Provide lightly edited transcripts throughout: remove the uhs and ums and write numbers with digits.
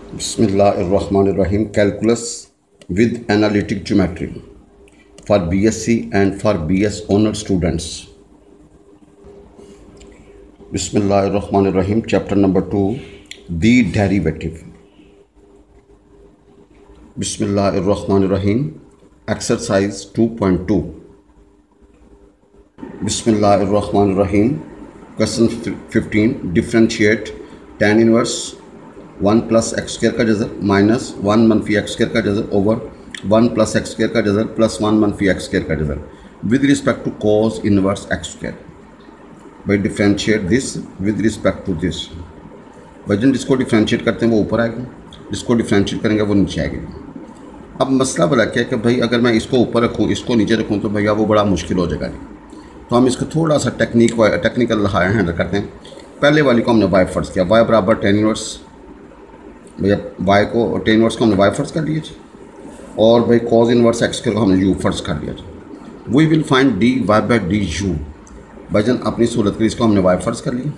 Bismillahirrahmanirrahim. Calculus with analytic geometry for BSc and for BS honor students. Bismillahirrahmanirrahim. Chapter number 2, the derivative. Bismillahirrahmanirrahim. Exercise 2.2. Bismillahirrahmanirrahim. Question 15. Differentiate tan inverse 1 plus x square का जज़र minus 1 मनफी x square का जज़र over 1 plus x square का जज़र plus 1 मनफी x square का जज़र with respect to cos inverse x square by differentiate this with respect to this. भाई जिसको डिफ्रेंशिएट करते हैं वो ऊपर आएगा, जिसको डिफ्रेंशिएट करेंगे वो नीचे आएगी। अब मसला बड़ा क्या है कि भाई अगर मैं इसको ऊपर रखूँ इसको नीचे रखूँ तो भैया वो बड़ा मुश्किल हो जाएगा। तो हम इसको थोड़ा सा टेक्निकल हैंडल करते हैं। पहले वाली को हमने वाई फर्स्ट किया, वाई बराबर टेन इनवर्स, भैया वाई को टेन इनवर्स को हमने वाई फर्स्ट कर लिया और भाई कॉज इनवर्स एक्स को हमने यू फर्स्ट कर लिया। We will find d y by d u. भाईजान अपनी सूरत के इसको हमने वाई फर्स्ट कर लिया,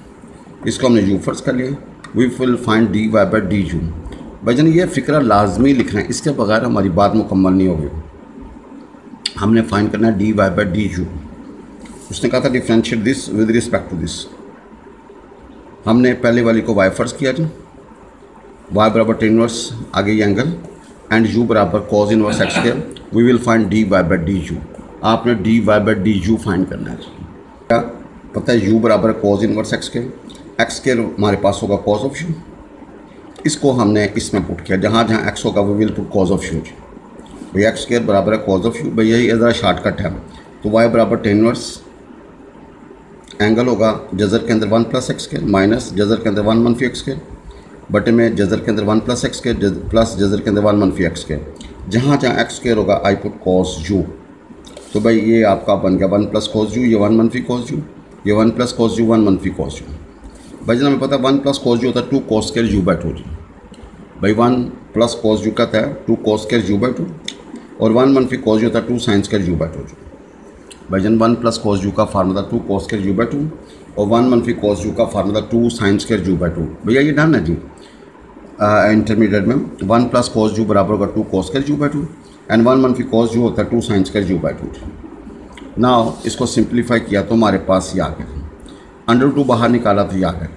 इसको हमने यू फर्स्ट कर लिया। We will find d y by d u. भाईजान ये फ़िक्रा लाजमी लिखना है, इसके बगैर हमारी बात मुकम्मल नहीं होगी। हमने फाइंड करना है d y by d u. उसने कहा था differentiate this with respect to this. हमने पहले वाली को वाई फर्स्ट किया जी, y बराबर टेन इनवर्स आगे ये एंगल एंड u बराबर cos inverse x square. We will find d y by d u. आपने d y by d u find करना है। क्या पता है? u बराबर cos inverse x square, x square हमारे पास होगा कॉज ऑफ u। इसको हमने इसमें पुट किया, जहाँ जहाँ x होगा we will put cos of u। भाई एक्स स्क्वायर बराबर है कॉज ऑफ u। भाई यही ज़रा शॉर्टकट है। तो y बराबर टेन इनवर्स एंगल होगा जज़र के अंदर 1 प्लस एक्स स्क्वायर माइनस जज़र के अंदर 1 मनफी एक्स स्क्वायर बटे में जज़र के अंदर 1 प्लस एक्स स्क्वायर प्लस जज़र के अंदर 1 मनफी एक्स स्क्वायर। जहाँ जहाँ एक्स स्क्वायर होगा आई पुट कॉस यू। तो भाई ये आपका बन गया 1 प्लस कॉस यू, ये 1 मनफी कॉस यू, ये 1 प्लस कॉस यू 1 मनफी कॉस यू। भाई जब हमें पता है 1 प्लस कॉस यू होता है 2 कॉस स्क्वायर यू बाई 2। भाई 1 प्लस कॉस यू का था 2 कॉस स्क्वायर यू बाई 2 और 1 मनफी कॉस यू होता है 2 साइन स्क्वायर यू बाई 2। भाई जन 1 प्लस कॉस यू का formula 2 cos square you by 2 और 1 मनफी कॉस यू का formula 2 sine square you by 2। भैया ये डन है जी। इंटरमीडिएट में 1 प्लस कॉस यू बराबर होगा 2 cos square you by 2 and 1 मनफी कॉस यू होता है 2 sine square you by 2। Now इसको सिंप्लीफाई किया तो हमारे पास ये आ गया, √2 बाहर निकाला तो ये आ गया।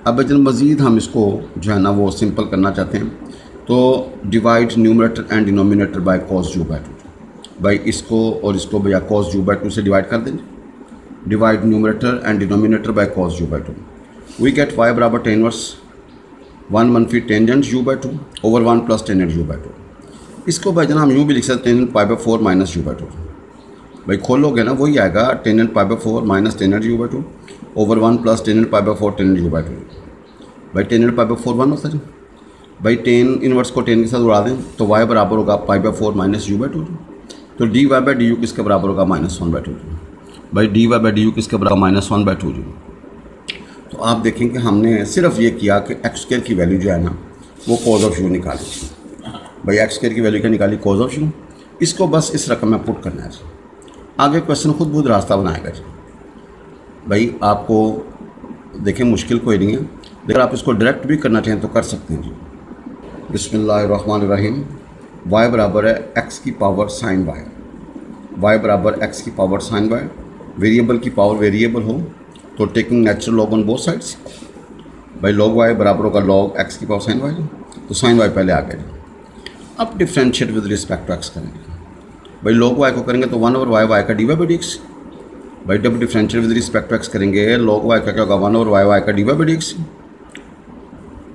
अब जब मज़ीद हम इसको जो है ना वो सिंपल करना चाहते हैं तो divide numerator and denominator by cos u by 2। भाई इसको और इसको भैया कॉस यू बाई 2 से डिवाइड कर देंगे। Divide numerator and denominator by cos u by 2। We get y बराबर टेन इनवर्स 1 मनफी tangent u by 2 over 1 plus tangent u by 2। इसको भाई हम यूँ भी लिख सकते हैं tangent pi by 4 minus u by 2। भाई खोलोगे ना वही आएगा tangent pi by 4 minus tangent u by 2 over 1 plus tangent pi by 4 tangent u by 2। भाई टेंजेंट पाई बाई 4 1 होता है। भाई टेन इनवर्स को 10 के साथ उड़ा दें तो y बराबर होगा pi by 4 minus u by 2। तो d y by d u किसके बराबर होगा -1 बाई 2। भाई d y by d u किसके बराबर -1 बाई 2। तो आप देखें कि हमने सिर्फ ये किया कि एक्स स्क्वायर की वैल्यू जो है ना वो कॉज ऑफ यू निकाली। भाई एक्स स्क्वायर की वैल्यू क्या निकाली? Cause of you. इसको बस इस रकम में पुट करना है। आगे क्वेश्चन खुद बहुत रास्ता बनाएगा जी। भाई आपको देखें मुश्किल कोई नहीं है, अगर आप इसको डायरेक्ट भी करना चाहें तो कर सकते हैं जी। बिस्मिल्लाहिर्रहमानिर्रहीम। y बराबर है x की पावर साइन y। y बराबर x की पावर साइन y। वेरिएबल की पावर वेरिएबल हो तो taking natural log on both sides. भाई log y बराबर होगा log x की पावर साइन y। तो साइन y पहले आ गया। अब differentiate with respect to x करेंगे। भाई log y को करेंगे तो 1 ओवर y का d y by d x. भाई जब differentiate with respect to x करेंगे log y का क्या होगा 1 ओवर y का d y by d x.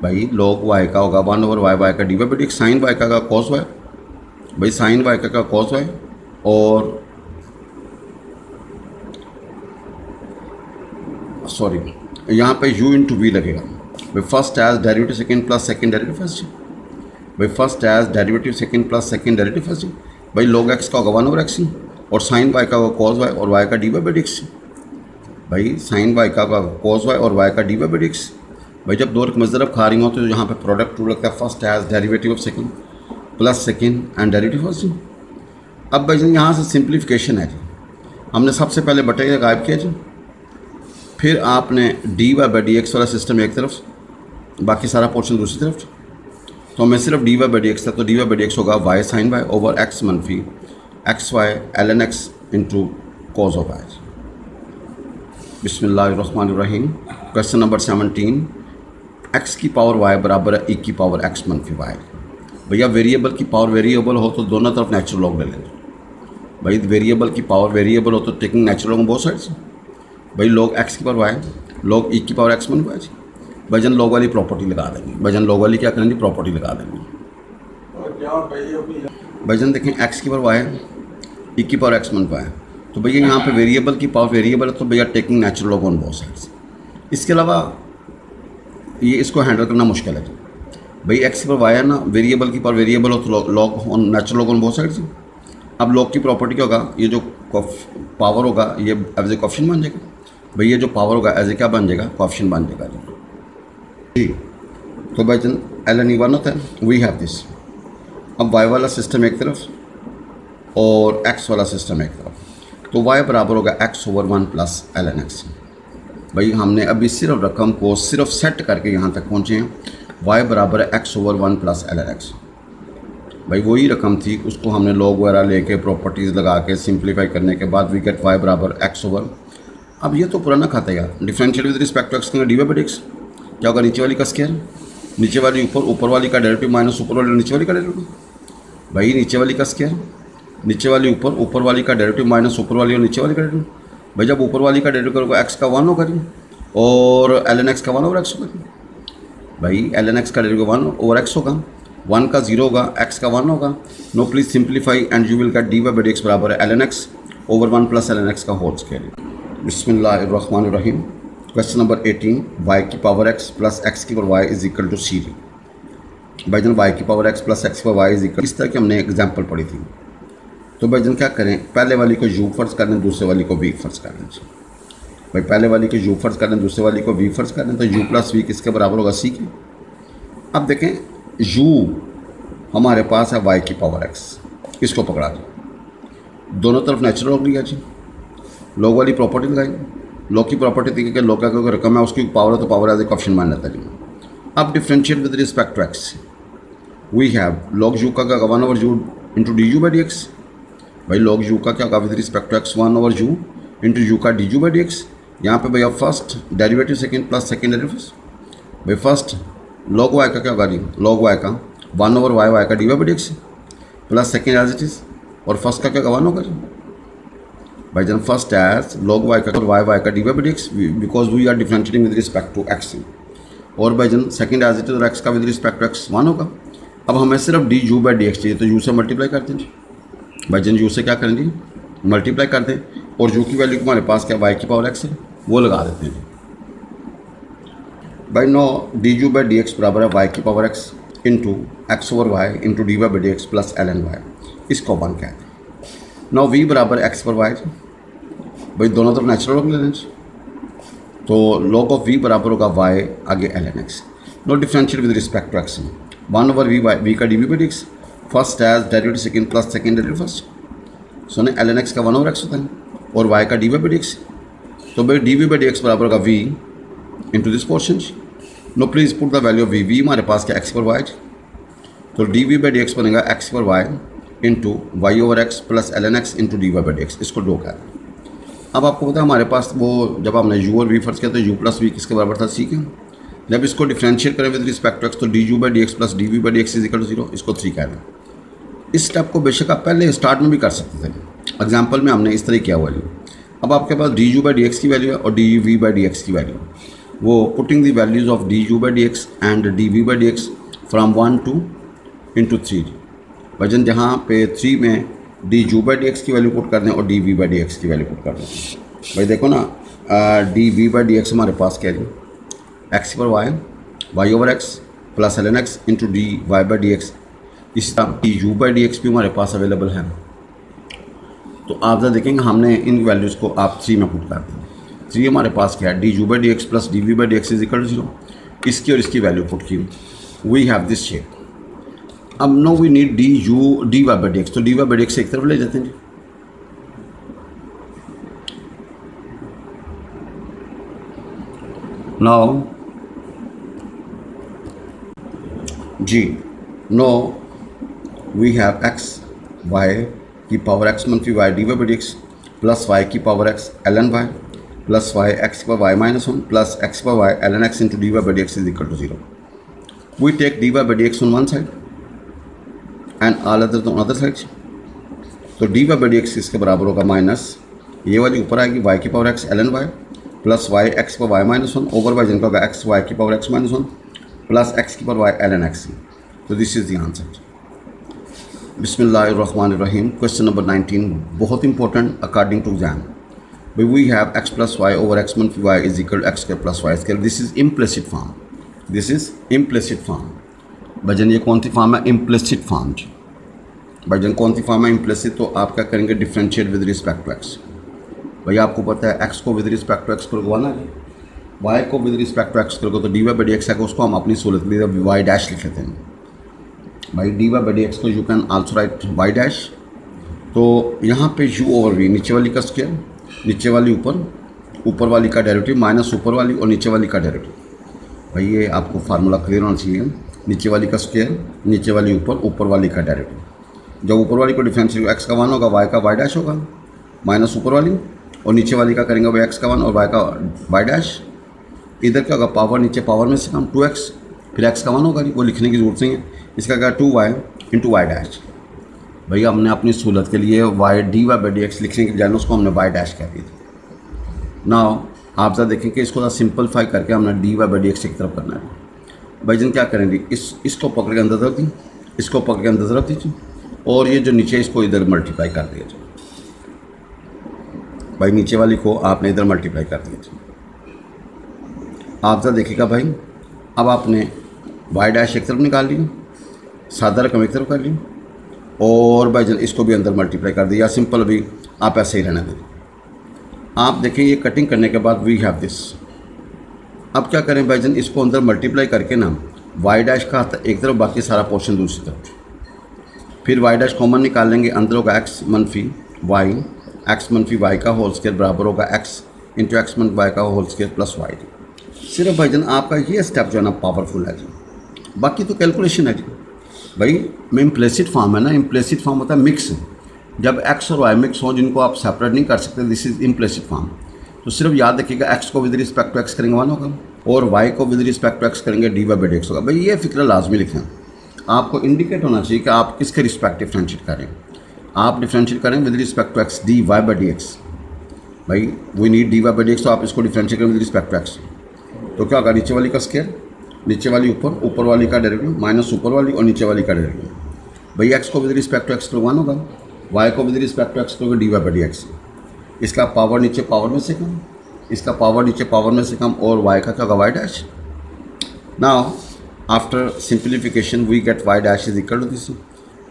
भाई log y का होगा 1 ओवर y का d y by d x. Sine y का होगा cos y। भाई साइन y का cos y और सॉरी यहाँ पे u इंटू वी लगेगा। भाई first as derivative second plus second derivative first जी। भाई first as derivative second plus second derivative first जी। भाई log x का होगा 1 ओवर x और साइन y का होगा cos y और y का d y by d x. भाई साइन y का होगा cos y और y का d y by d x. भाई जब दो रकम ज़रब खा रही हो तो यहाँ पे प्रोडक्ट रूल लगता है first as derivative of second plus second and derivative first जी। अब भाई यहाँ से सिंप्लीफिकेशन है जी। हमने सबसे पहले बटे का गायब किया जी, फिर आपने d y by d x वाला सिस्टम एक तरफ, बाकी सारा पोर्शन दूसरी तरफ। तो हमें सिर्फ d y by d x था, तो d y by d x होगा y sine y over x मनफी x y l n x into cos of y. बिस्मिल्लाहिर्रहमानिर्रहीम। क्वेश्चन नंबर 17, एक्स की पावर वाई बराबर है ई की पावर एक्स मनफी वाई। भैया वेरिएबल की पावर वेरिएबल हो तो दोनों तरफ नेचुरल लॉग ले लेंगे। भाई वेरिएबल की पावर वेरिएबल हो तो taking natural log both sides. भाई लॉग एक्स की पावर वाई लॉग ई की पावर एक्स मनफी वाई। भाईजान लॉग वाली प्रॉपर्टी लगा देंगे। भाईजान लॉग वाली क्या करेंगे, प्रॉपर्टी लगा देंगे। भाईजान देखें एक्स की पावर वाई ई की पावर एक्स मनफी वाई, तो भैया यहाँ पे वेरिएबल की पावर वेरिएबल है तो भैया taking natural log on both sides. इसके अलावा ये इसको हैंडल करना मुश्किल है जी। भाई एक्स की पावर वाई है ना, वेरिएबल की पावर वेरिएबल हो तो log on natural log on both sides. अब लॉग की प्रॉपर्टी क्या होगा, ये जो पावर होगा ये एज ए कॉफिशन बन जाएगा। भाई ये जो पावर होगा एज ए क्या बन जाएगा, कॉफिशन बन जाएगा जी। तो भाईजान एल एन ई वन होता है, वी हैव दिस। अब वाई वाला सिस्टम एक तरफ और एक्स वाला सिस्टम एक तरफ, तो वाई बराबर होगा x over 1 plus l n x. भाई हमने अभी सिर्फ रकम को सिर्फ सेट करके यहाँ तक पहुँचे हैं। वाई बराबर है x over 1 plus l n x. भाई वही रकम थी, उसको हमने लॉग वगैरह लेके प्रॉपर्टीज़ लगा के सिंप्लीफाई करने के बाद वी गेट वाई बराबर एक्स ओवर। अब ये तो पुराना खाता है यार, differential with respect to x का डी वाई बाई एक्स क्या होगा, नीचे वाली का स्क्वायर, नीचे वाली ऊपर, ऊपर वाली का डेरिवेटिव माइनस ऊपर वाली नीचे वाली का डेरिवेटिव। भाई नीचे वाली का स्क्वायर, नीचे वाली ऊपर, ऊपर वाली का डेरिवेटिव माइनस ऊपर वाली और नीचे वाली का डेरिवेटिव। भाई जब ऊपर वाली का डेरिवेटिव करोगे एक्स का 1 होगा जी और एल एन एक्स का 1 ओवर एक्स होगा। भाई एल एन एक्स का डेरिवेटिव 1 ओवर एक्स होगा, 1 का 0 होगा, एक्स का 1 होगा। No please simplify and you will get d y by d x बराबर है l n x over 1 plus l n x का होल स्क्वायर। बिस्मिल्लाहिर्रहमानिर्रहीम। क्वेश्चन नंबर 18, वाई की पावर एक्स प्लस एक्स की power y is equal to c d. भाईजान y की power x plus x की power y is equal, इस तरह की हमने एग्जाम्पल पढ़ी थी। तो भाईजान क्या करें, पहले वाली को यू फर्ज कर लें, दूसरे वाली को वी फर्ज कर लें। भाई पहले वाली को यू फर्ज कर लें, दूसरे वाली को वी फर्ज कर लें, तो यू प्लस वी किसके बराबर होगा, सी के। अब देखें यू हमारे पास है वाई की पावर एक्स, इसको पकड़ा दें, दोनों तरफ नेचुरल लॉग लिया जी, लॉग वाली प्रॉपर्टी लगाई। लॉग की प्रॉपर्टी थी कि लॉग का रकम है उसकी पावर है तो पावर एज ए कॉफिशन मान लेता है। अब differentiate with respect to x, we have log u का 1 over u into d u by d x. भाई लॉग यू का क्या होगा with respect to x, 1 over u into u का d u by d x. यहाँ पे भैया first derivative second plus second derivative. भाई फर्स्ट लॉग वाई का क्या होगा जी, लॉग वाई का 1 ओवर वाई, वाई का d y by d x plus second as it is, और फर्स्ट का क्या 1 होगा जी। भाईजान फर्स्ट एज लॉग वाई का वाई, वाई का d y by d x because we are differentiating with respect to x. और भाईजान सेकेंड एज इट इज और एक्स का विद रिस्पेक्ट टू एक्स 1 होगा। अब हमें सिर्फ d u by d x चाहिए, तो यू से मल्टीप्लाई कर दें। भाईजान यू से क्या करेंगे, मल्टीप्लाई कर दें, और यू की वैल्यू हमारे पास क्या वाई की पावर एक्स है वो लगा देते हैं। भाई no d u by d x बराबर है वाई की power x into x over y into d y by d x plus l n y, इसको 1 कहते हैं। नो वी बराबर एक्स पर वाई, भाई दोनों तरफ नेचुरल लॉग ले लें, तो लॉग ऑफ वी बराबर होगा वाई आगे l n x. Now differentiate with respect to x, 1 over v y, v का d v by d x, first as derivative second plus second derivative first. So ने l n x का 1 over x होता है और y का d v by d x, तो भाई d v by d x बराबर होगा v into this portion. No please put the value of v, v हमारे पास क्या एक्स पर वाई, तो d v by d x बनेगा एक्स पर y into y over x plus l n x into d y by d x, इसको डो कहते हैं। अब आपको पता है हमारे पास वो जब हमने यू और वी फर्ज किया तो यू प्लस वी किसके बराबर था, सी के। जब इसको डिफरेंशिएट करें विद रिस्पेक्ट टू एक्स तो d u by d x plus d v by d x is equal to 0, इसको 3 कहते हैं। इस स्टेप को बेशक आप पहले स्टार्ट में भी कर सकते थे, एग्जाम्पल में हमने इस तरह किया हुआ है। अब आपके पास d u by d x की वैल्यू है और d v by d x की वैल्यू, वो putting the values of d u by d x and d v by d x from 1 2 into 3। वजन जहाँ पे 3 में d u by d x की वैल्यू पुट कर दें और d v by d x की वैल्यू पुट कर दें। भाई देखो ना, d v by d x हमारे पास क्या है, एक्स पर y, y over x plus l n x into d y by d x. इसी तरह d u by d x भी हमारे पास अवेलेबल है। तो आप जरा देखेंगे हमने इन वैल्यूज़ को आप 3 में पुट कर दें। 3 हमारे पास क्या है, d u by d x plus d v by d x is equal to 0, इसकी और इसकी वैल्यू पुट की, वी हैव दिस शेप। अब now we need d y by d x, तो d y by d x एक तरफ ले जाते हैं। नाउ जी now we have x y की पावर एक्स मनफी y d y by d x plus y की power x l n y plus y x की power y minus one plus x power y l n x into d y by d x is equal to zero. We take dy by dx on one side and all others on other sides. तो dy by dx इसके बराबर होगा minus ये वाली ऊपर आएगी y की power x ln y plus y x पर y minus one over by जिनका होगा x y की power x minus one plus x की पावर y ln x. तो दिस इज द आंसर. बिस्मिल्लाहिर्रहमानिर्रहीम. क्वेश्चन नंबर 19 बहुत important according to exam. We have x plus y over x मनफी y is equal to x square plus y square. This is implicit form. This is implicit form. भाईजान ये कौन सी form है? Implicit form. भाईजान कौन सी form है? Implicit. तो आप क्या करेंगे? Differentiate with respect to x. भैया आपको पता है एक्स को विद रिस्पेक्ट टू एक्स करोगे ना, वाई को विद रिस्पेक्ट टू एक्स करोगे तो d y by d x है, उसको हम अपनी सहूलत के लिए वाई डैश लिख लेते हैं. भाई d y by d x को you can also write y dash. तो यहाँ पे यू ओवर वी नीचे वाली का स्क्वायर, नीचे वाली ऊपर वाली का डेरिवेटिव माइनस ऊपर वाली और नीचे वाली का डेरिवेटिव. भाई ये आपको फार्मूला क्लियर होना चाहिए. नीचे वाली का स्क्वायर, नीचे वाली ऊपर वाली का डेरिवेटिव. जब ऊपर वाली को डिफरेंशिएट एक्स का वन होगा, वाई का वाई डैश होगा माइनस ऊपर वाली, और नीचे वाली का करेंगे वो एक्स का वन और वाई का वाई डैश. इधर क्या होगा? पावर नीचे पावर में से कम 2x, फिर एक्स का वन होगा, वो लिखने की जरूरत नहीं है. इसका क्या 2y इंटू वाई डैश. भैया हमने अपनी सहूलत के लिए y d y by d x लिखने के बजाय उसको हमने वाई डैश कह दिया. नाउ आप ज़रा देखें कि इसको सिंपलीफाई करके हमने d y by d x की तरफ करना है. भाईजान क्या करेंगे? इसको पकड़ के अंदर रख दी, इसको पकड़ के अंदर रख दीजिए और ये जो नीचे इसको इधर मल्टीप्लाई कर दिया जाए. भाई नीचे वाली को आपने इधर मल्टीप्लाई कर दिया जाए. आप ज़रा देखिएगा भाई, अब आपने वाई डैश एक तरफ निकाल ली, सादा रकम एक तरफ कर ली, और भाईजान इसको भी अंदर मल्टीप्लाई कर दिया. सिंपल भी आप ऐसे ही रहने दें. आप देखें ये कटिंग करने के बाद वी हैव दिस. अब क्या करें भाईजान? इसको अंदर मल्टीप्लाई करके ना वाई डैश का एक तरफ, बाकी सारा पोर्शन दूसरी तरफ. फिर वाई डैश कॉमन निकाल लेंगे, अंदर होगा एक्स मनफी वाई का होल स्क्वायर बराबर होगा एक्स इंटू एक्स मनफी वाई का होल स्क्वायर प्लस वाई. सिर्फ भाईजान आपका ये स्टेप जो है ना पावरफुल है जी, बाकी तो कैलकुलेशन है जी. भाई में इम्प्लिसिट फॉर्म है ना, इम्प्लिसिट फॉर्म होता है मिक्स. जब एक्स और वाई मिक्स हो जिनको आप सेपरेट नहीं कर सकते, दिस इज इम्प्लिसिट फॉर्म. तो सिर्फ याद रखिएगा एक्स को विद रिस्पेक्ट टू एक्स करेंगे वन होगा और वाई को विद रिस्पेक्ट टू एक्स करेंगे d y by d x होगा. भाई ये फिक्र लाजमी लिखें. आपको इंडिकेट होना चाहिए कि आप किसके रिस्पेक्ट डिफ्रेंशिएट करें. आप डिफ्रेंशिएट करें with respect to x d y by d x. भाई we need d y by d x, तो आप इसको डिफ्रेंशिएट करें विद रिस्पेक्ट टू एक्स. तो क्या होगा? नीचे वाली का स्क्वायर, नीचे वाली ऊपर वाली का डेरिवेटिव माइनस ऊपर वाली और नीचे वाली का डेरिवेटिव. भाई एक्स को विद रिस्पेक्ट टू एक्स तो वन होगा, वाई को विद रिस्पेक्ट टू एक्स करोगे d y by d x. इसका पावर नीचे पावर में से कम, इसका पावर नीचे पावर में से कम, और वाई का क्या होगा? Y dash. Now after simplification we get y dash is equal to this.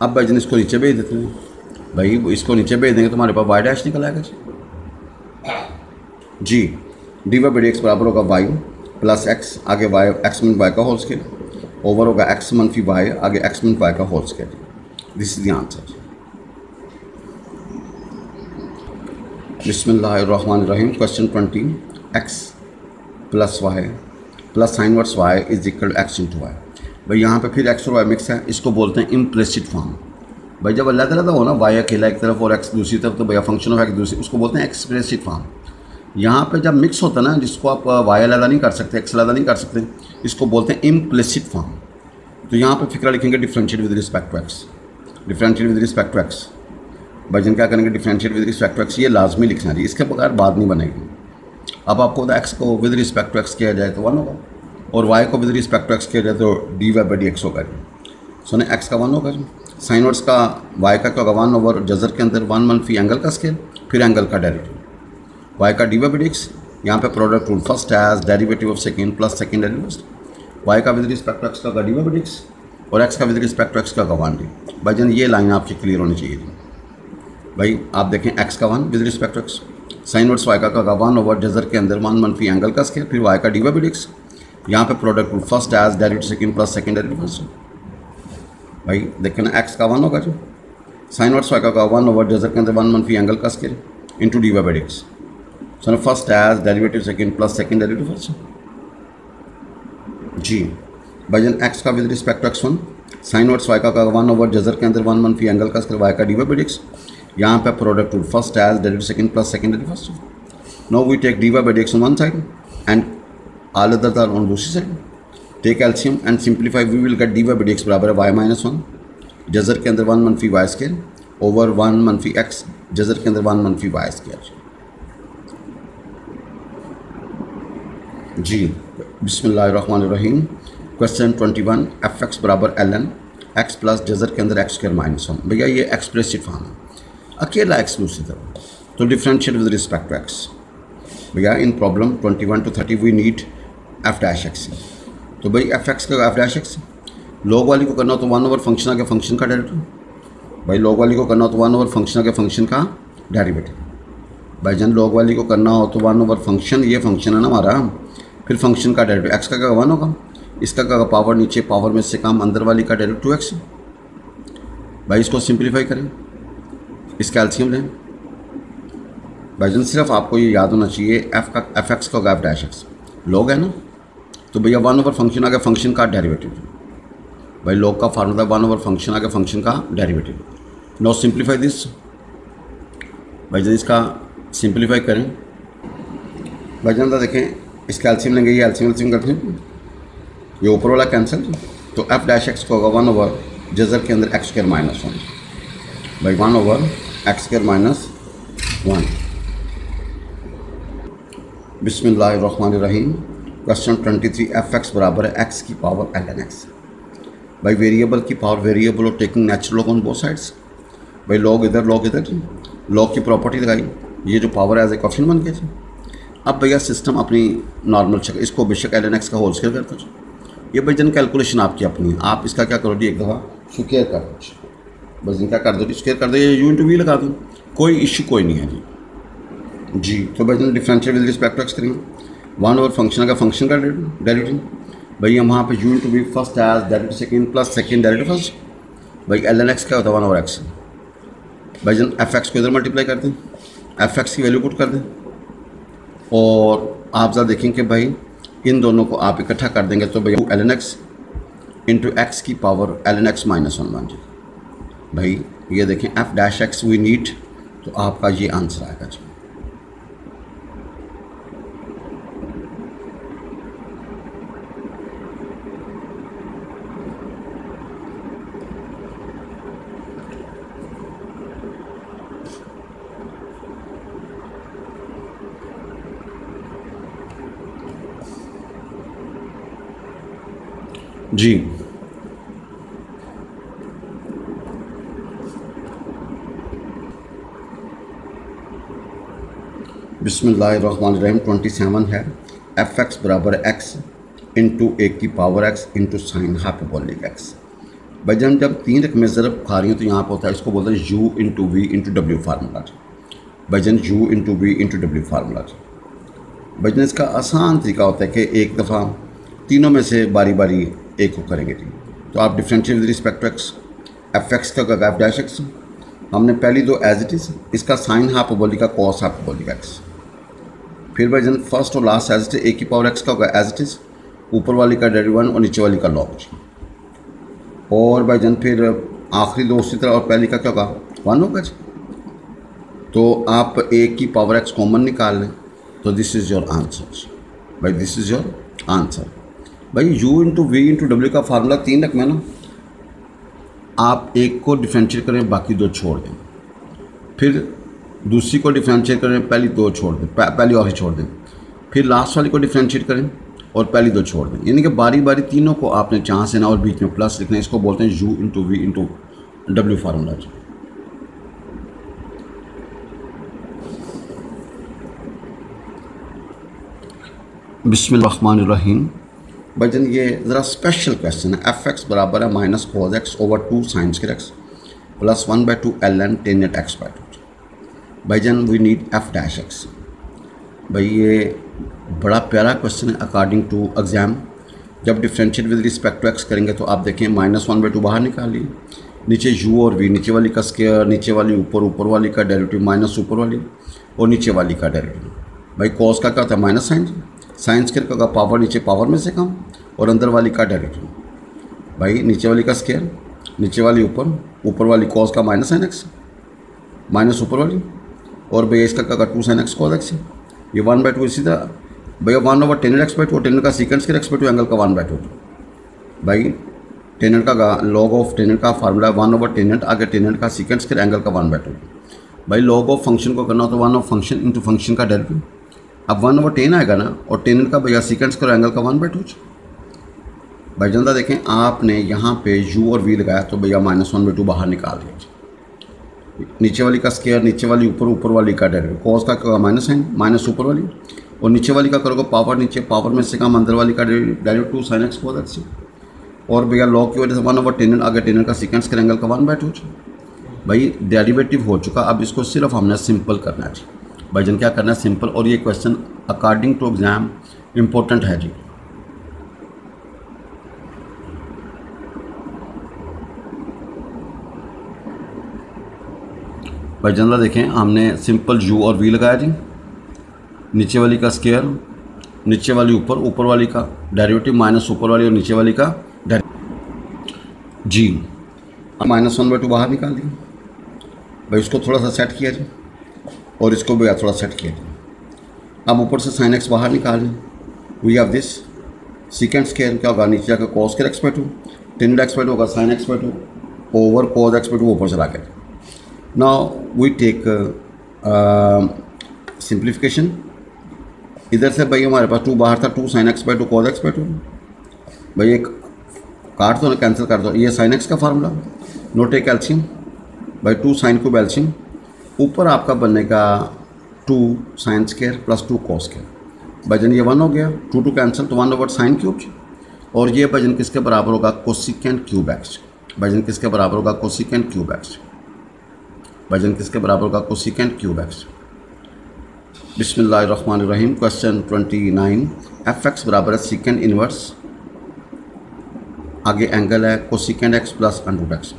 अब भाई इसको नीचे भेज देते हैं. भाई इसको नीचे भेज देंगे तो हमारे पास वाई डैश निकल आएगा जी. D y by d x बराबर होगा वाई प्लस एक्स, आगे वाई एक्स मन वाई का होल स्क्वायर ओवर होगा एक्स मनफी वाई, आगे एक्स मन वाई का whole square. This is the answer. बिस्मिल्लाहिर्रहमानिर्रहीम. Question 20. X plus y plus sine verse y is equal to x into y. भाई यहाँ पे फिर एक्स और वाई मिक्स है, इसको बोलते हैं इम्प्लिसिट फॉर्म. भाई जब अलग हो ना, वाई अकेला एक तरफ और एक्स दूसरी तरफ, तो भैया फंक्शन ऑफ एक्स दूसरी, उसको बोलते हैं एक्सप्लिसिट फॉर्म. यहाँ पे जब मिक्स होता है ना, जिसको आप वाई अलग नहीं कर सकते, एक्स अलग नहीं कर सकते, इसको बोलते हैं इम्प्लिसिट फॉर्म. तो यहाँ पे फिक्रा लिखेंगे differentiate with respect to x, differentiate with respect to x. भाईजान क्या करेंगे? Differentiate with respect to x. ये लाजमी लिखना है, इसके बगैर बात नहीं बनेगी. अब आपको एक्स को विद रिस्पेक्ट टू एक्स किया जाए तो वन होगा, और वाई को विद रिस्पेक्ट टू एक्स किया जाए तो d y by d x होगा. सो ने एक्स का वन होगा, साइन वर्स का वाई का क्या होगा? वन ओवर जजर के अंदर वन मनफी एंगल का स्केल, फिर एंगल का डेरिवेटिव. वाई का d y by d x, यहाँ पे product rule first as derivative of second plus second derivative. Y का विद रिस्पेक्ट टू एक्स का d y by d x और एक्स का विद रिस्पेक्ट टू एक्स का one d. भाईजान ये line आपकी क्लियर होनी चाहिए थी. भाई आप देखें एक्स का one with respect to x, sine verse y का वन ओवर जजर के अंदर वन मनफी एंगल का स्केल, फिर वाई का d y by d x. यहाँ पे product rule first as derivative second plus second derivative first. भाई देखें ना एक्स का वन होगा जो साइन वर्स वाई का वन ओवर जजर के अंदर वन मनफी एंगल का scale into d y by d x. So first as derivative second plus second derivative first जी. भाईजान एक्स का with respect to x one, sine वर्ड्स वाई का 1 ओवर जजर के अंदर 1 मनफी एंगल का स्क्वायर वाई का d y by d x. यहाँ पे product rule first as derivative second plus second derivative first. Now we take d y by d x on one side and all other are on दूसरी side. Take LCM and simplify, we will get d y by d x बराबर है Y minus 1 Jhajjar के अंदर 1 मनफी Y square over 1 मनफी x Jhajjar के अंदर 1 मनफी वाई स्क्वायर। जी बिस्मिल्लाहिर्रहमानिर्रहीम। क्वेश्चन 21 एफ एक्स बराबर एल एन एक्स प्लस जजर के अंदर एक्स स्क्वायर माइनस 1। भैया ये एक्सप्रेसिव फॉर्म है, अकेला एक्सक्लूसिव है, तो differentiate with respect to x. भैया in problem 21 to 30 we need f dash x. तो भाई एफ एक्स का एफ डैश एक्स लॉग वाली को करना हो तो 1 ओवर फंक्शन आगे फंक्शन का डेरिवेटिव। भाई लॉग वाली को करना हो तो 1 ओवर फंक्शन आगे फंक्शन का डेरिवेटिव। भाई जन लॉग वाली को करना हो तो 1 ओवर फंक्शन, ये फंक्शन है ना हमारा, फिर फंक्शन का डेरिवेटिव एक्स का 1 होगा, इसका का पावर नीचे पावर में से काम अंदर वाली का डेरिवेटिव 2x। भाई इसको सिंप्लीफाई करें, इसका एलसीएम लें। भाई जन सिर्फ आपको ये याद होना चाहिए एफ एक्स का एफ डैश एक्स लॉग है ना, तो भैया 1 ओवर फंक्शन आ गया फंक्शन का डेरिवेटिव। भाई लॉग का फार्मूला 1 ओवर फंक्शन आ गया फंक्शन का डेरिवेटिव। No simplify this. भाई जन इसका सिंप्लीफाई करें, भाई जन देखें इसका एलसीएम लेंगे, ये एलसीएम करते हैं, ये ऊपर वाला कैंसिल, तो एफ डैश एक्स को होगा 1 ओवर जजर के अंदर एक्स स्क्वायर माइनस 1। भाई 1 ओवर एक्स स्क्वायर माइनस 1। बिस्मिल्लाहिर्रहमानिर्रहीम। क्वेश्चन 23 एफ एक्स बराबर है एक्स की पावर एल एन एक्स। भाई वेरिएबल की पावर वेरिएबल और taking natural log on both sides. भाई लॉग इधर लॉग की प्रॉपर्टी लगाई, ये जो पावर एज ए कोएफिशिएंट बन गया जी। अब भैया सिस्टम अपनी नॉर्मल शक्ल, इसको बेशक एल एन एक्स का होल स्क्वायर कर दो। ये भाई जन कैलकुलेशन आपकी अपनी है, आप इसका क्या करो जी एक दफ़ा स्क्वायर कर दो, बस इनका कर दो जी स्क्वायर कर दो, ये यू इंटू वी लगा दो, कोई इशू कोई नहीं है जी। तो भाई जन differentiate with respect to x करेंगे, 1 ओवर फंक्शन का फंक्शन का डेरिवेटिव। भाई हम वहाँ पे u into v first as derivative second plus second derivative first. भाई एल एन एक्स क्या होता है 1 ओवर एक्स। भाई जन एफ एक्स को इधर मल्टीप्लाई कर दें, एफ एक्स की वैल्यू पुट कर दें, और आप ज़रा देखें कि भाई इन दोनों को आप इकट्ठा कर देंगे तो भैया l n x into x की power l n x minus 1 बन जाए। भाई ये देखें f dash x we need, तो आपका ये आंसर आएगा जी। जी बिस्मिल्लाहिर्रहमानिर्रहीम। 27 है एफ एक्स बराबर एक्स इंटू ए की power x into sine hyperbolic x. भाई जब 3 रकमें ज़रब खा रही हैं तो यहाँ पर होता है, इसको बोलते हैं यू इंटू वी इंटू डब्ल्यू फार्मूला। भाई जन यू इंटू वी इंटू डब्ल्यू फार्मूला। भाई जन इसका आसान तरीका होता है कि एक दफ़ा तीनों में से बारी बारी एक को करेंगे जी। तो आप differentiate with respect to x, f x का एफ डैश एक्स हमने पहली दो एज इट इज़, इसका साइन हाइपरबोलिक का कॉस हाइपरबोलिक एक्स। फिर भाई जन फर्स्ट और last as it is, a की पावर एक्स का होगा एज इट इज़, ऊपर वाली का डेरिवेटिव 1 और नीचे वाली का लॉग जी। और भाई जन फिर आखिरी दो उसी तरह, और पहली का क्या होगा 1 होगा जी। तो आप ए की पावर एक्स कॉमन निकाल लें, तो दिस इज़ योर आंसर। भाई दिस इज़ योर आंसर। भाई यू इंटू वी इंटू डब्ल्यू का फार्मूला 3 रकम है ना, आप एक को डिफरेंशिएट करें बाकी 2 छोड़ दें, फिर दूसरी को डिफरेंशिएट करें पहली 2 छोड़ दें, पहली और ही छोड़ दें, फिर लास्ट वाली को डिफरेंशिएट करें और पहली 2 छोड़ दें। यानी कि बारी बारी तीनों को आपने जहाँ से ना और बीच में प्लस लिखना है, इसको बोलते हैं यू इंटू वी इंटू डब्ल्यू फार्मूला। बिस्मिल्लाहिर्रहमानिर्रहीम। भाई जन ये ज़रा स्पेशल क्वेश्चन है, एफ एक्स बराबर है minus cos x over 2 sine square x plus 1/2 l n tan at x by 2। भाई जन we need f dash x. भाई ये बड़ा प्यारा क्वेश्चन है अकॉर्डिंग टू एग्ज़ाम। जब differentiate with respect to x करेंगे तो आप देखें -1/2 बाहर निकालिए, नीचे यू और वी, नीचे वाली का स्क्वायर, नीचे वाली ऊपर, ऊपर वाली का डेरिवेटिव माइनस ऊपर वाली और नीचे वाली का डेरिवेटिव। भाई कॉस का क्या होता है माइनस साइन, साइन स्क्वायर का पावर नीचे पावर में से कम और अंदर वाली का डेरिवेटिव। भाई नीचे वाली का स्क्वायर, नीचे वाली ऊपर, ऊपर वाली कॉस का माइनस साइन एक्स, माइनस ऊपर वाली, और भैया इसका क्या 2 साइन एक्स कॉस एक्स है। ये 1/2 इसी तरह भैया 1/tan x by two, ten का secant square x by to angle का 1/2। भाई टेन का लॉग ऑफ टेन का फार्मूला 1/tan, आगे टेन का सीकेंड स्क्वायर एंगल का 1/2। भाई लॉग ऑफ फंक्शन को करना हो तो 1 ऑफ फंक्शन इंटू फंक्शन का डेरिवेटिव। अब 1/tan आएगा ना, और टेन का भैया सीकेंड स्क्वायर एंगल का 1/2। भाई जनता देखें, आपने यहाँ पे u और v लगाया तो भैया -1/2 बाहर निकाल दिया। नीचे वाली का स्क्वायर, नीचे वाली ऊपर, ऊपर वाली का डेरिवेटिव, कॉस का माइनस साइन, माइनस ऊपर वाली, और नीचे वाली का करोगे पावर, नीचे पावर में से काम अंदर वाली का derivative 2 sine x cos x, और भैया लॉग की वजह से 1/tan, आगे टेन का सीकेंड स्क्वायर एंगल का 1/2। भाई डेरिवेटिव हो चुका, अब इसको सिर्फ हमने सिंपल करना है जी। भाई जन क्या करना है, सिंपल, और ये question according to exam important है जी। भाई जनता देखें, हमने सिंपल u और v लगाया जी, नीचे वाली का स्क्वायर, नीचे वाली ऊपर, ऊपर वाली का डेरिवेटिव माइनस ऊपर वाली और नीचे वाली का जी। अब -1/2 बाहर निकाल दी। भाई इसको थोड़ा सा सेट किया जी, और इसको भी थोड़ा सेट किया जी। अब ऊपर से साइन एक्स बाहर निकाल ली। We have this second square क्या होगा, नीचे जाकर cos square x by two, tan x by two होगा sine x by two, over cos x by two ऊपर चला गया। Now we take simplification. इधर से भाई हमारे पास 2 बाहर था, 2 sine x by two cos x by two. भाई एक काट दो ना, कैंसिल कर दो, ये साइन एक्स का फार्मूला, नो टेक एल्शियम। भाई 2 साइन क्यूब एल्शियम, ऊपर आपका बनेगा 2 sine square plus 2 cos square. भाईजन ये 1 हो गया, 2 कैंसिल, तो 1/sin क्यूब। और ये भाईजन किसके बराबर होगा, कोसिकेंट क्यूब एक्स। भाईजन किसके बराबर होगा, कोसिकेंट क्यूब एक्स। भाईजन किसके बराबर होगा, कोसिकेंट क्यूब एक्स। बिस्मिल्लाहिर्रहमानिर्रहीम। क्वेश्चन 29, fx बराबर है सीकेंड इनवर्स, आगे एंगल है cosecant x plus under root x.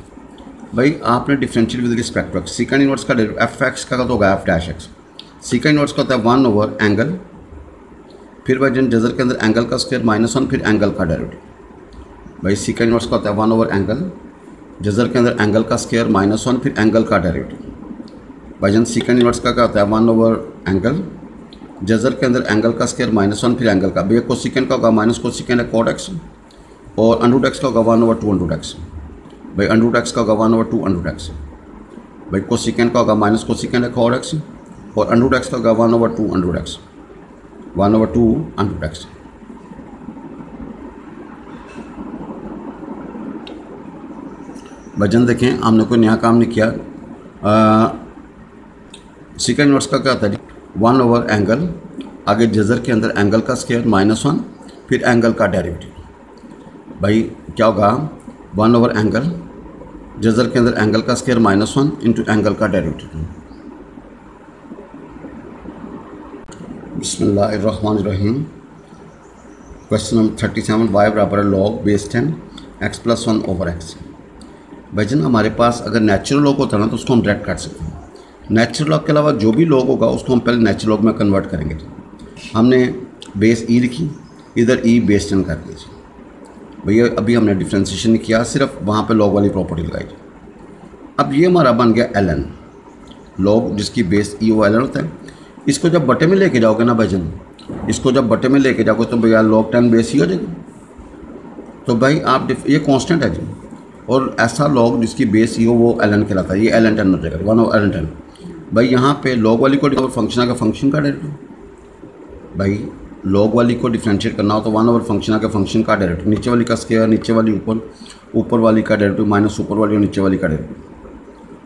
भाई आपने differential with respect to x, secant inverse का fx का तो होगा f'(x), सीकेंड इनवर्स का होता है 1 एंगल, फिर भाईजन जजर के अंदर एंगल का स्क्वायर -1, फिर एंगल का डेरिवेटिव। भाई सीकेंड इनवर्स का होता है 1 एंगल, जजर के अंदर एंगल का स्क्वायर -1, फिर एंगल का डेरिवेटिव। भाईजन सेकंड इनवर्स का क्या होता है 1 एंगल, जजर के अंदर एंगल का स्क्वायर -1, फिर एंगल का। भैया कोसिकेंड का होगा माइनस कोसिकेंड है कॉट एक्स, और अंडरूट एक्स का होगा 1/2 अंडरूट एक्स। भाई अंडरूट एक्स का होगा 1/2 अंडरूट एक्स। भाई कोसिकेंड का होगा माइनस कोसिकेंड है कॉट एक्स, और अंडरूट एक्स का होगा 1/2 अंडरूट एक्स, 1/2 अंडरूट एक्स। भजन देखें, हमने कोई नया काम नहीं किया। सेकंड इनवर्स का क्या होता है जी, 1 एंगल, आगे जजर के अंदर एंगल का स्क्वायर -1, फिर एंगल का डेरिवेटिव। भाई क्या होगा 1 एंगल, जजर के अंदर एंगल का स्क्वायर -1 इंटू एंगल का डेरिवेटिव। बिस्मिल्लाहिर्रहमानिर्रहीम। क्वेश्चन नंबर 37, y बराबर है log base 10 x + 1 / x। Bhaijaan हमारे पास अगर नेचुरल लॉग होता है ना तो उसको हम डायरेक्ट काट सकते हैं। नेचुरल लॉग के अलावा जो भी लॉग होगा उसको हम पहले नेचुरल लॉग में कन्वर्ट करेंगे। हमने बेस ई लिखी, इधर ई बेस 10 कर दीजिए। भैया अभी हमने डिफ्रेंशिएशन नहीं किया, सिर्फ वहाँ पे लॉग वाली प्रॉपर्टी लगाई। अब ये हमारा बन गया ln, लॉग जिसकी बेस ई वो ln होता है। इसको जब बटे में लेके जाओगे ना भाईजन, इसको जब बटे में लेके जाओगे तो भैया log 10 बेस ई हो जाएगी। तो भाई आप ये कांस्टेंट है जी, और ऐसा लॉग जिसकी बेस ई हो वो ln कहलाता है। ये ln 10 हो जाएगा, 1/ln 10। भाई यहाँ पे लॉग वाली को फंक्शन आगे फंक्शन का डेरिवेटिव। भाई लॉग वाली को डिफरेंशिएट करना हो तो 1 फंक्शन आगे फंक्शन का डेरिवेटिव, नीचे वाली का स्क्वायर, नीचे वाली ऊपर, ऊपर वाली का डेरिवेटिव माइनस ऊपर वाली और नीचे वाली का डेरिवेटिव।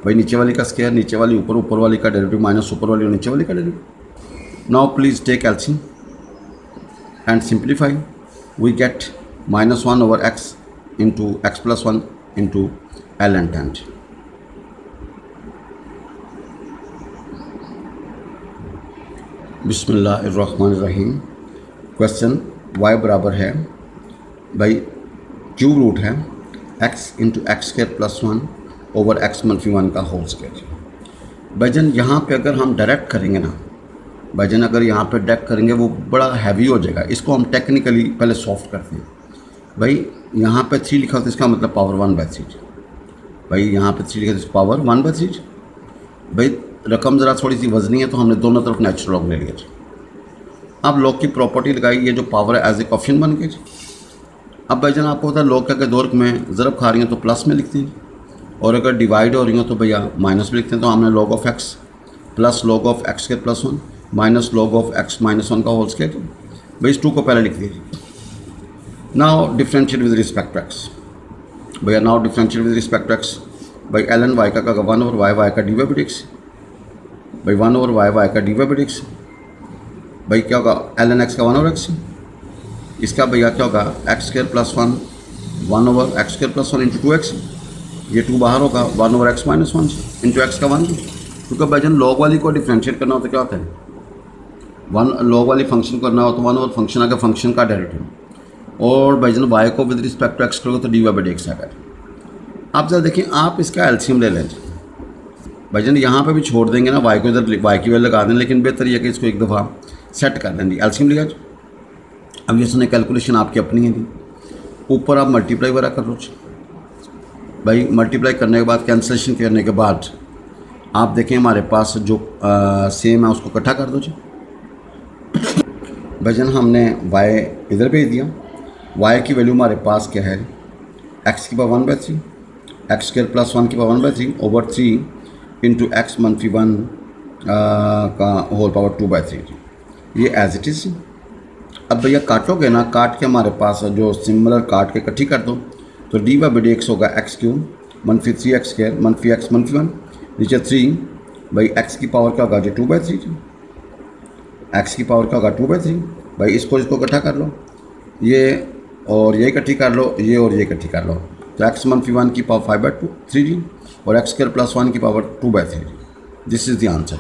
भाई नीचे वाली का स्क्वायर, नीचे वाली ऊपर, ऊपर वाली का डेरिवेटिव माइनस ऊपर वाली और नीचे वाली का derivative. Now please take LCM and simplify. We get -1/x into x + 1 into ln 10। बिस्मिल्लाहिर्रहमानिर्रहीम। क्वेश्चन y बराबर है भाई क्यूब रूट है x इंटू x² + 1 / x - 1 का होल स्क्वायर। भाईजन यहाँ पे अगर हम डायरेक्ट करेंगे ना, भाईजन अगर यहाँ पे डायरेक्ट करेंगे वो बड़ा हैवी हो जाएगा। इसको हम टेक्निकली पहले सॉफ्ट करते हैं। भाई यहाँ पे 3 लिखा होता है, इसका मतलब पावर 1/3। भाई यहाँ पे 3 लिखा है, पावर 1/3। भाई रकम ज़रा थोड़ी सी वजनी है तो हमने दोनों तरफ नेचुरल लॉग ले लिया जी। अब लॉग की प्रॉपर्टी लगाई, ये जो पावर है एज ए कॉफिन बन गई जी। अब भाईजान आपको पता है लॉग का दौर में ज़रब खा रही हैं तो प्लस में लिखते हैं, और अगर डिवाइड हो रही हो तो भैया माइनस में लिखते हैं। तो हमने log of x plus log of x के plus 1 minus log of x minus 1 का होल स्क्वायर। भाई इस 2 को पहले लिख दीजिए। Now differentiate with respect to x. भैया now differentiate with respect to x. भाई एल एन वाई का 1 ओवर वाई का डी वाई बाई डिक्स। भाई 1 ओवर वाई का डी वाई बाई डिक्स। भाई क्या होगा, एल एन एक्स का 1 ओवर एक्स। इसका भैया क्या होगा, x square plus 1 over x square plus 1 into 2x। ये 2 बाहर होगा, 1 over x minus 1 into x का 1। क्योंकि भाईजान लॉग वाली को डिफरेंशिएट करना हो तो क्या होता है, 1 लॉग वाली फंक्शन करना हो तो 1 ओवर फंक्शन आगे फंक्शन का डेरिवेटिव, और भाईजान वाई को विद रिस्पेक्ट टू एक्स करोगे तो d y by d x आएगा। आप जरा देखिए, आप इसका एलसीएम ले लें भाईजान। यहाँ पे भी छोड़ देंगे ना, वाई को इधर वाई की वैल्यू लगा दें, लेकिन बेहतर यह कि इसको एक दफ़ा सेट कर दें जी। एलसीएम लिखा। अब ये सुने कैलकुलेशन आपकी अपनी है जी। ऊपर आप मल्टीप्लाई वगैरह कर लो भाई। मल्टीप्लाई करने के बाद कैंसलेशन करने के बाद आप देखें हमारे पास जो सेम है उसको इकट्ठा कर दो जी। भाईजान हमने वाई इधर भेज दिया। वाई की वैल्यू हमारे पास क्या है, एक्स की पावर 1/3 एक्स स्क्वायर प्लस 1 की पावर 1/3 ओवर 3 इंटू एक्स -1 का होल पावर 2/3। ये एज इट इज़। अब भैया काटोगे ना, काट के हमारे पास जो सिमिलर काट के इकट्ठी कर दो तो d y by d x होगा x cube -3 x square -x -1 नीचे 3 भाई एक्स की पावर क्या होगा जी 2/3। एक्स की पावर क्या होगा 2/3। भाई इसको इकट्ठा कर लो, ये और ये इकट्ठी कर लो, ये और ये इकट्ठी कर लो तो एक्स -1 की पावर 5/3 जी, और एक्स स्क्वायर प्लस 1 की power 2/3। This is the answer.